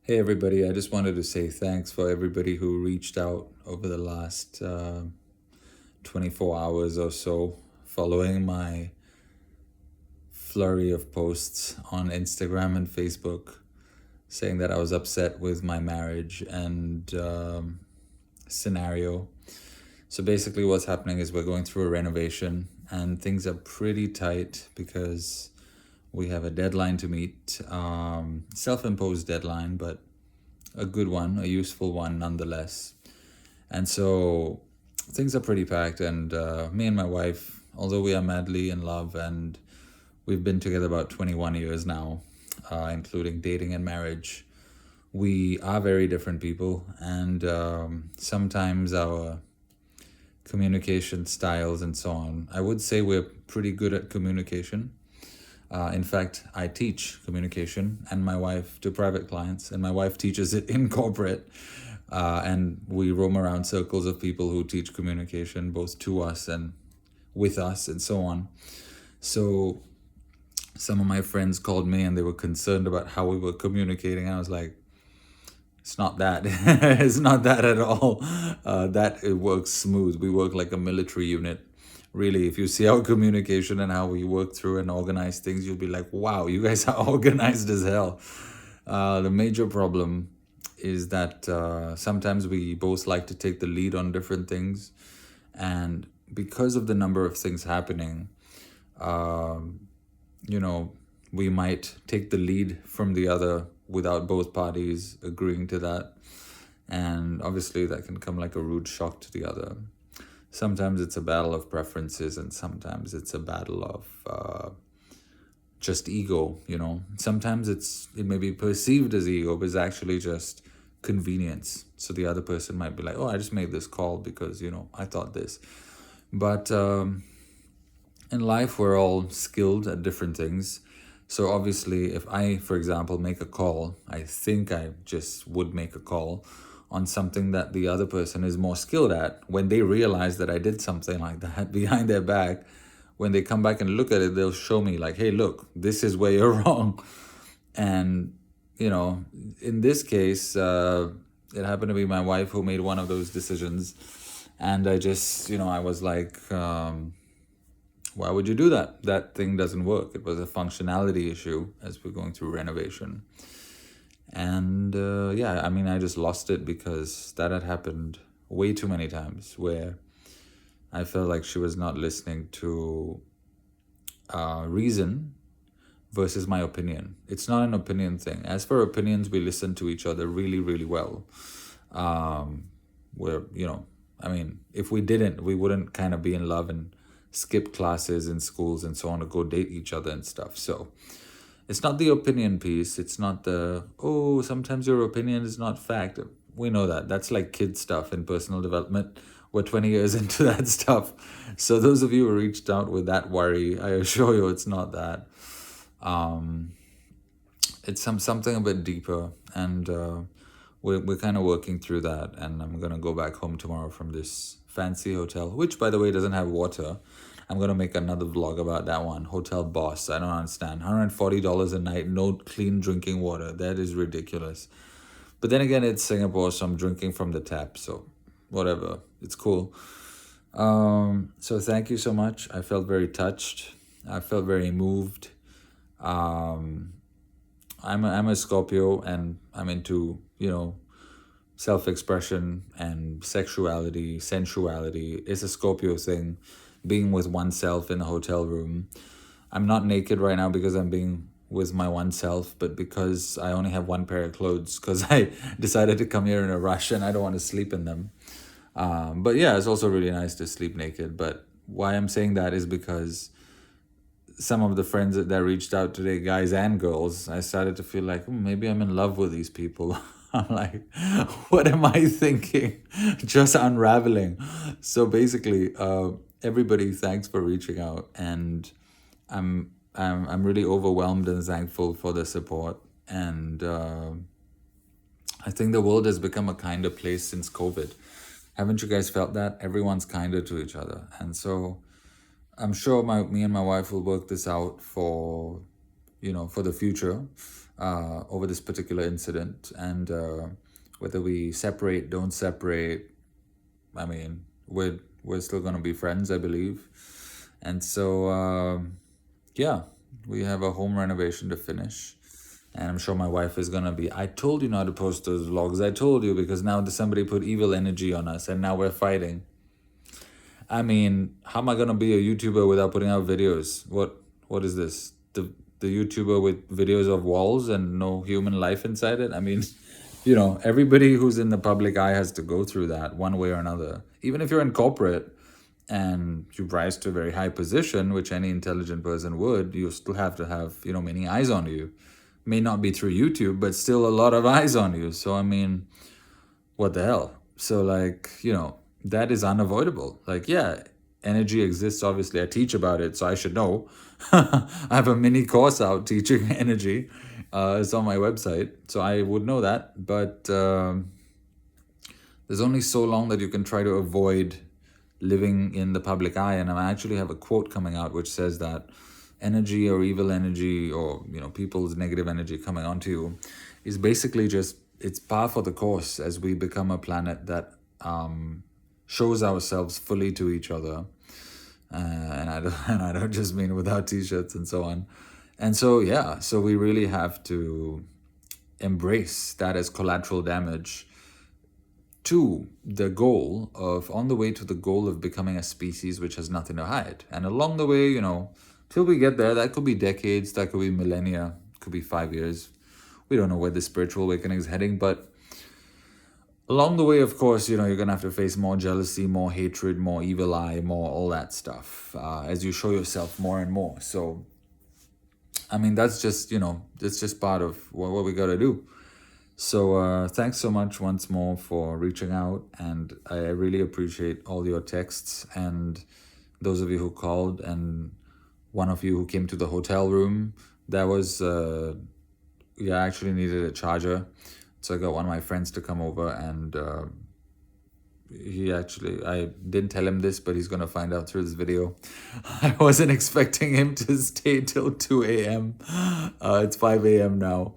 Hey everybody, I just wanted to say thanks for everybody who reached out over the last 24 hours or so following my flurry of posts on Instagram and Facebook saying that I was upset with my marriage and scenario. So basically, what's happening is we're going through a renovation and things are pretty tight because we have a deadline to meet, self imposed deadline, but a good one, a useful one nonetheless. And so things are pretty packed. And me and my wife, although we are madly in love and we've been together about 21 years now, including dating and marriage, we are very different people. And sometimes our communication styles and so on, I would say we're pretty good at communication. In fact, I teach communication and my wife to private clients, and my wife teaches it in corporate. And we roam around circles of people who teach communication, both to us and with us, and so on. So, some of my friends called me and they were concerned about how we were communicating. I was like, it's not that. It's not that at all. That it works smooth. We work like a military unit. Really, if you see our communication and how we work through and organize things, you'll be like, wow, you guys are organized as hell. The major problem is that sometimes we both like to take the lead on different things. And because of the number of things happening, um, you know, we might take the lead from the other without both parties agreeing to that. And obviously, that can come like a rude shock to the other. Sometimes it's a battle of preferences, and sometimes it's a battle of just ego. Sometimes it may be perceived as ego, but it's actually just convenience. So the other person might be like, oh, I just made this call because I thought this. But in life, we're all skilled at different things. So obviously, if I, for example, make a call, I think I just would make a call on something that the other person is more skilled at. When they realize that I did something like that behind their back, when they come back and look at it, they'll show me like, hey, look, this is where you're wrong. And, in this case, it happened to be my wife who made one of those decisions. And I just, I was like, why would you do that? That thing doesn't work. It was a functionality issue as we're going through renovation. And yeah, I mean, I just lost it because that had happened way too many times where I felt like she was not listening to reason versus my opinion. It's not an opinion thing. As for opinions, we listen to each other really, really well. Where, I mean, if we didn't, we wouldn't kind of be in love and skip classes in schools and so on to go date each other and stuff. So it's not the opinion piece. It's not the, oh, sometimes your opinion is not fact. We know that. That's like kid stuff in personal development. We're 20 years into that stuff. So those of you who reached out with that worry, I assure you it's not that. Um, it's something a bit deeper, and we're kind of working through that. And I'm gonna go back home tomorrow from this fancy hotel, which by the way doesn't have water. I'm gonna make another vlog about that one. Hotel Boss. I don't understand. $140 a night, no clean drinking water. That is ridiculous. But then again, it's Singapore, so I'm drinking from the tap. So whatever, it's cool. So thank you so much. I felt very touched. I felt very moved. Um, I'm a Scorpio, and I'm into self-expression and sexuality, sensuality. It's a Scorpio thing, being with oneself in a hotel room. I'm not naked right now because I'm being with my oneself, but because I only have one pair of clothes because I decided to come here in a rush and I don't want to sleep in them. But yeah, it's also really nice to sleep naked. But why I'm saying that is because some of the friends that reached out today, guys and girls, I started to feel like, maybe I'm in love with these people. I'm like, what am I thinking? Just unraveling. So basically, everybody, thanks for reaching out, and I'm really overwhelmed and thankful for the support. And I think the world has become a kinder place since COVID. Haven't you guys felt that? Everyone's kinder to each other, and so I'm sure me and my wife will work this out for the future. over this particular incident, and whether we separate, don't separate, I mean, we're still gonna be friends, I believe. And so yeah, we have a home renovation to finish. And I'm sure my wife is gonna be, I told you not to post those vlogs. I told you, because now somebody put evil energy on us and now we're fighting. I mean, how am I gonna be a YouTuber without putting out videos? What is this? The YouTuber with videos of walls and no human life inside it? I mean, everybody who's in the public eye has to go through that one way or another. Even if you're in corporate and you rise to a very high position, which any intelligent person would, you still have to have, many eyes on you. May not be through YouTube, but still a lot of eyes on you. So, I mean, what the hell? So, like, that is unavoidable. Like, yeah, energy exists. Obviously, I teach about it, so I should know. I have a mini course out teaching energy. It's on my website, so I would know that. But there's only so long that you can try to avoid living in the public eye. And I actually have a quote coming out which says that energy or evil energy, or people's negative energy coming onto you, is basically just, it's par for the course as we become a planet that shows ourselves fully to each other. And I don't just mean without t-shirts and so on. And so, yeah, so we really have to embrace that as collateral damage to the goal of, on the way to the goal of becoming a species which has nothing to hide. And along the way, till we get there, that could be decades, that could be millennia, could be 5 years. We don't know where the spiritual awakening is heading, but along the way, of course, you're going to have to face more jealousy, more hatred, more evil eye, more all that stuff as you show yourself more and more. So, I mean, that's just, that's just part of what we got to do. So thanks so much once more for reaching out, and I really appreciate all your texts and those of you who called, and one of you who came to the hotel room. That was, I actually needed a charger. So I got one of my friends to come over, and I didn't tell him this, but he's going to find out through this video. I wasn't expecting him to stay till 2 a.m. It's 5 a.m. now.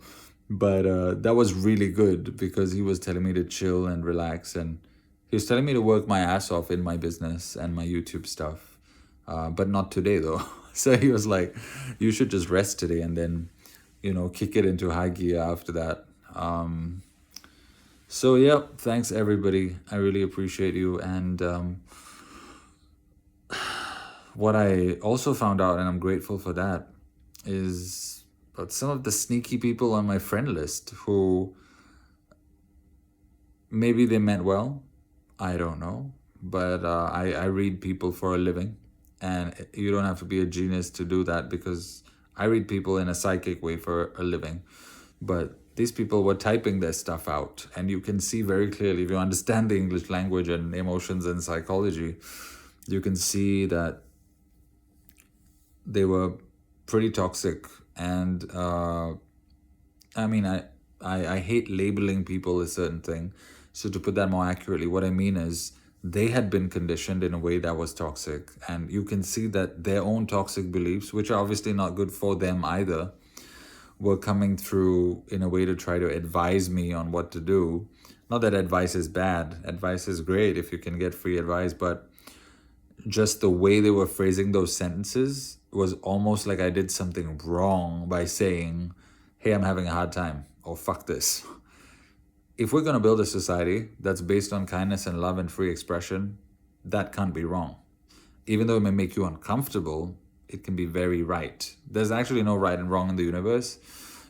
But that was really good, because he was telling me to chill and relax, and he was telling me to work my ass off in my business and my YouTube stuff. But not today, though. So he was like, you should just rest today and then, kick it into high gear after that. So, yeah, thanks, everybody. I really appreciate you. And what I also found out, and I'm grateful for that, is but some of the sneaky people on my friend list who maybe they meant well, I don't know, but I read people for a living, and you don't have to be a genius to do that, because I read people in a psychic way for a living. But these people were typing their stuff out, and you can see very clearly, if you understand the English language and emotions and psychology, you can see that they were pretty toxic. And I mean, I hate labeling people a certain thing. So to put that more accurately, what I mean is they had been conditioned in a way that was toxic. And you can see that their own toxic beliefs, which are obviously not good for them either, were coming through in a way to try to advise me on what to do. Not that advice is bad. Advice is great if you can get free advice, but just the way they were phrasing those sentences was almost like I did something wrong by saying, hey, I'm having a hard time, or fuck this. If we're going to build a society that's based on kindness and love and free expression, that can't be wrong. Even though it may make you uncomfortable, it can be very right. There's actually no right and wrong in the universe,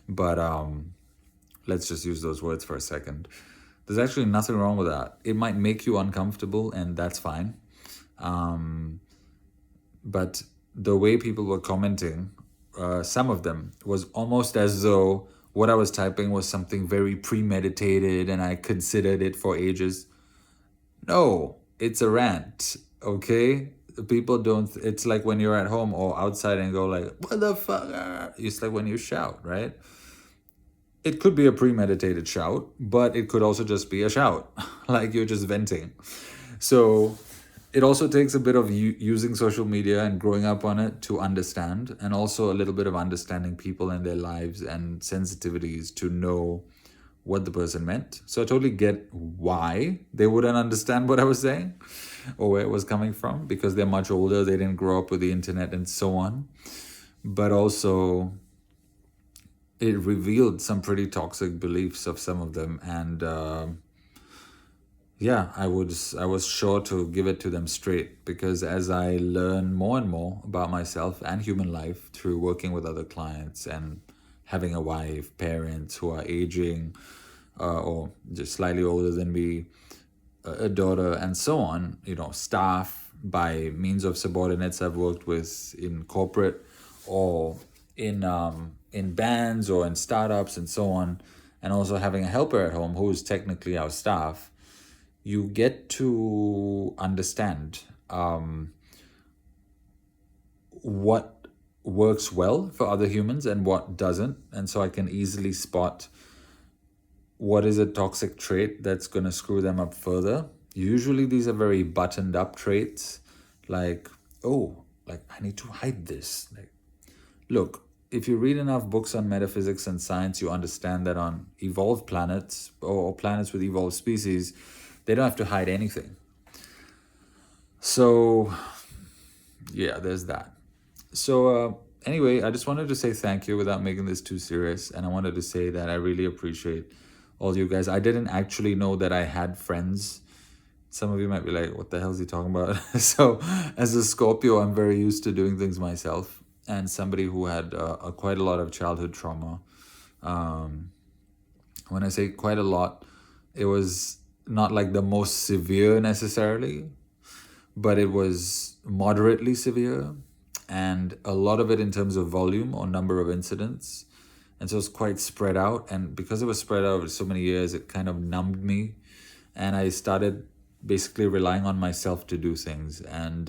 but let's just use those words for a second. There's actually nothing wrong with that. It might make you uncomfortable, and that's fine. But the way people were commenting, some of them, was almost as though what I was typing was something very premeditated and I considered it for ages. No, it's a rant, okay? People don't, it's like when you're at home or outside and go like, what the fuck? It's like when you shout, right? It could be a premeditated shout, but it could also just be a shout, like you're just venting. So it also takes a bit of using social media and growing up on it to understand, and also a little bit of understanding people and their lives and sensitivities to know what the person meant. So I totally get why they wouldn't understand what I was saying or where it was coming from, because they're much older, they didn't grow up with the internet and so on. But also, it revealed some pretty toxic beliefs of some of them, and yeah, I was sure to give it to them straight, because as I learn more and more about myself and human life through working with other clients and having a wife, parents who are aging, or just slightly older than me, a daughter, and so on, staff by means of subordinates I've worked with in corporate, or in bands or in startups and so on, and also having a helper at home who is technically our staff. You get to understand what works well for other humans and what doesn't, and so I can easily spot what is a toxic trait that's going to screw them up further. Usually these are very buttoned up traits, like, oh, like, I need to hide this. Like, look, if you read enough books on metaphysics and science, you understand that on evolved planets, or planets with evolved species, they don't have to hide anything. So yeah, there's that. So anyway, I just wanted to say thank you without making this too serious, and I wanted to say that I really appreciate all you guys. I didn't actually know that I had friends. Some of you might be like, what the hell is he talking about? So as a Scorpio, I'm very used to doing things myself, and somebody who had quite a lot of childhood trauma. When I say quite a lot, it was not like the most severe necessarily, but it was moderately severe, and a lot of it in terms of volume or number of incidents. And so it's quite spread out, and because it was spread out over so many years, it kind of numbed me, and I started basically relying on myself to do things. And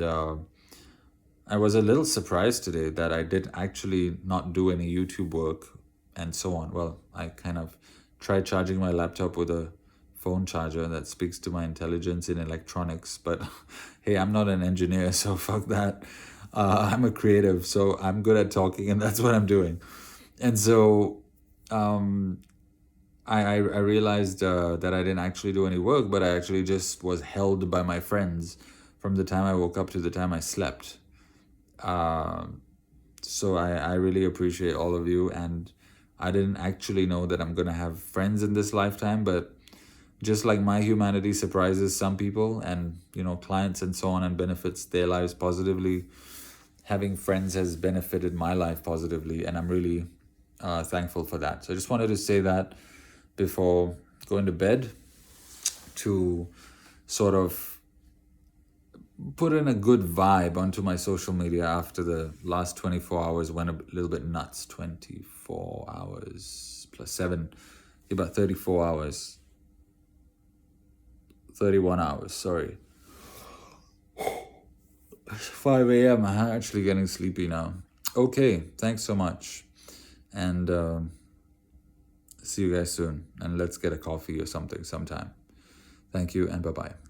I was a little surprised today that I did actually not do any YouTube work and so on. Well, I kind of tried charging my laptop with a phone charger that speaks to my intelligence in electronics, but hey, I'm not an engineer, so fuck that. I'm a creative, so I'm good at talking, and that's what I'm doing. And so I realized that I didn't actually do any work, but I actually just was held by my friends from the time I woke up to the time I slept. So I really appreciate all of you, and I didn't actually know that I'm gonna have friends in this lifetime, but just like my humanity surprises some people, and clients and so on, and benefits their lives positively, having friends has benefited my life positively, and I'm really thankful for that. So I just wanted to say that before going to bed, to sort of put in a good vibe onto my social media after the last 24 hours went a little bit nuts. 24 hours plus 7, about 34 hours. 31 hours, sorry. 5 a.m. I'm actually getting sleepy now. Okay, thanks so much. And see you guys soon. And let's get a coffee or something sometime. Thank you, and bye-bye.